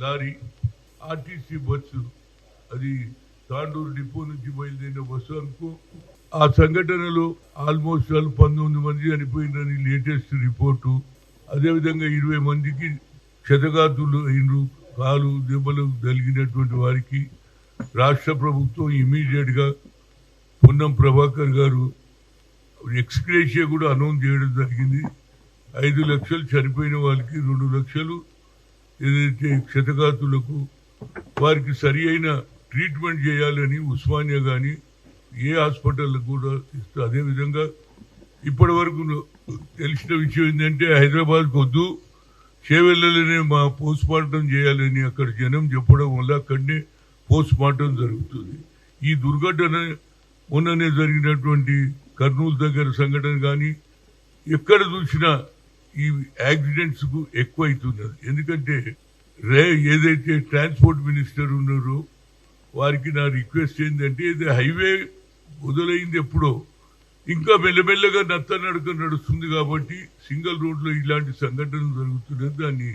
Lorry RTC bus అది Tandur depot నుంచి బయలుదేరిన బస్సు అనుకో. ఆ సంఘటనలో ఆల్మోస్ట్ 19 మంది చనిపోయిందని లేటెస్ట్ రిపోర్టు. అదేవిధంగా 20 మందికి క్షతగాతులు అయినరు, కాలు దెబ్బలు కలిగినటువంటి వారికి రాష్ట్ర ప్రభుత్వం ఇమీడియట్ గా పొన్నం ప్రభాకర్ గారు ఎక్స్గ్రేషియా కూడా అనౌన్స్ చేయడం జరిగింది. 5 లక్షలు చనిపోయిన వాళ్ళకి, 2 లక్షలు ఏదైతే క్షతగాతులకు వారికి సరి అయిన ట్రీట్మెంట్ చేయాలని ఉస్మానియా కానీ ఏ హాస్పిటల్ కూడా ఇస్తూ. అదేవిధంగా ఇప్పటి వరకు తెలిసిన విషయం ఏంటంటే హైదరాబాద్కు వద్దు, చేవెళ్లలోనే మా పోస్ట్ మార్టం చేయాలని అక్కడ జనం చెప్పడం వల్ల అక్కడనే పోస్ట్ మార్టం జరుగుతుంది. ఈ దుర్ఘటన మొన్ననే జరిగినటువంటి కర్నూలు దగ్గర సంఘటన కానీ ఎక్కడ చూసినా ఈ యాక్సిడెంట్స్ కు ఎక్కువ అవుతున్నది. ఎందుకంటే ఏదైతే ట్రాన్స్పోర్ట్ మినిస్టర్ ఉన్నారో వారికి నా రిక్వెస్ట్ ఏంటంటే ఇది హైవే మొదలైంది ఎప్పుడో, ఇంకా మెల్లమెల్లగా నడక నడుస్తుంది కాబట్టి సింగిల్ రోడ్ లో ఇలాంటి సంఘటనలు జరుగుతున్నది. దాన్ని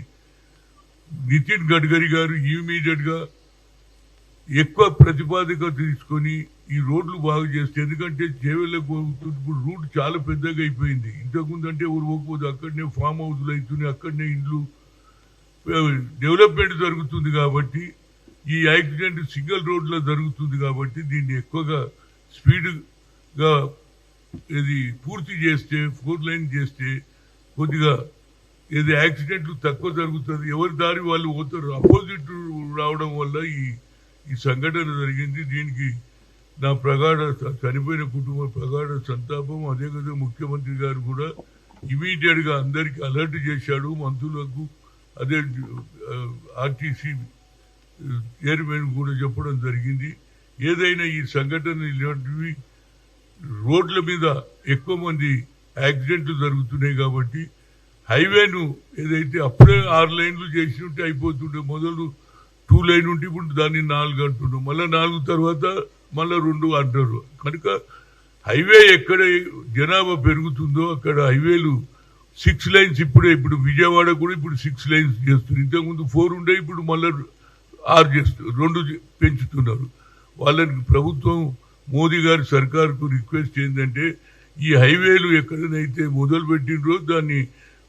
నితిన్ గడ్కరీ గారు ఇమీడియట్ గా ఎక్కువ ప్రతిపాదిక తీసుకొని ఈ రోడ్లు బాగు చేస్తే, ఎందుకంటే చేవెళ్ళకు ఇప్పుడు రూట్ చాలా పెద్దగా అయిపోయింది. ఇంతకుముందు అంటే ఊరు పోకపోతే అక్కడనే ఫామ్ హౌస్లు అవుతున్నాయి, అక్కడనే ఇండ్లు డెవలప్మెంట్ జరుగుతుంది. కాబట్టి ఈ యాక్సిడెంట్ సింగిల్ రోడ్ లో జరుగుతుంది కాబట్టి దీన్ని ఎక్కువగా స్పీడ్ గా ఇది పూర్తి చేస్తే, 4 లైన్ చేస్తే కొద్దిగా ఏది యాక్సిడెంట్లు తక్కువ జరుగుతుంది. ఎవరి దారి వాళ్ళు పోతారు. అపోజిట్ రావడం వల్ల ఈ సంఘటన జరిగింది. దీనికి నా చనిపోయిన కుటుంబ ప్రగాఢ సంతాపం. అదేవిధంగా ముఖ్యమంత్రి గారు కూడా ఇమీడియట్ గా అందరికి అలర్ట్ చేశాడు, మంత్రులకు, అదే ఆర్టీసీ చైర్మన్ కూడా చెప్పడం జరిగింది. ఏదైనా ఈ సంఘటన ఇలాంటివి రోడ్ల మీద ఎక్కువ మంది యాక్సిడెంట్లు జరుగుతున్నాయి కాబట్టి హైవేను ఏదైతే అప్పుడే 6 లైన్లు చేసినట్టు అయిపోతుండే, మొదలు 2 లైన్ ఉంటే ఇప్పుడు దాన్ని 4 అంటున్నాం, మళ్ళీ 4 తర్వాత మళ్ళీ 2 అంటారు. కనుక హైవే ఎక్కడ జనాభా పెరుగుతుందో అక్కడ హైవేలు 6 లైన్స్ ఇప్పుడు విజయవాడ కూడా ఇప్పుడు 6 లైన్స్ చేస్తున్నారు. ఇంతకుముందు 4 ఉండే, ఇప్పుడు మళ్ళీ 6 చేస్తారు, 2 పెంచుతున్నారు. వాళ్ళని ప్రభుత్వం మోదీ గారి సర్కార్కు రిక్వెస్ట్ ఏంటంటే ఈ హైవేలు ఎక్కడనైతే మొదలు పెట్టినరో దాన్ని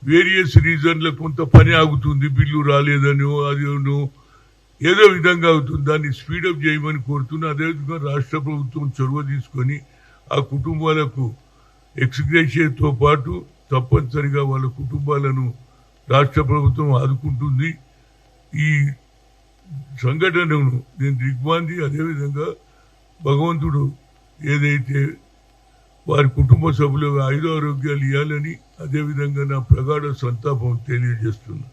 వేరియస్ రీజన్ల కొంత పని ఆగుతుంది, బిల్లు రాలేదనో అదేనో ఏదో విధంగా అవుతుంది, దాన్ని స్పీడప్ చేయమని కోరుతున్నా. అదేవిధంగా రాష్ట్ర ప్రభుత్వం చొరవ తీసుకొని ఆ కుటుంబాలకు ఎక్స్గ్రేషియాతో పాటు తప్పనిసరిగా వాళ్ళ కుటుంబాలను రాష్ట్ర ప్రభుత్వం ఆదుకుంటుంది. ఈ సంఘటనను నేను దిగ్భ్రాంతి, అదేవిధంగా భగవంతుడు ఏదైతే వారి కుటుంబ సభ్యులకు ఆయురారోగ్యాలు ఇవ్వాలని అదేవిధంగా నా ప్రగాఢ సంతాపం తెలియజేస్తున్నా.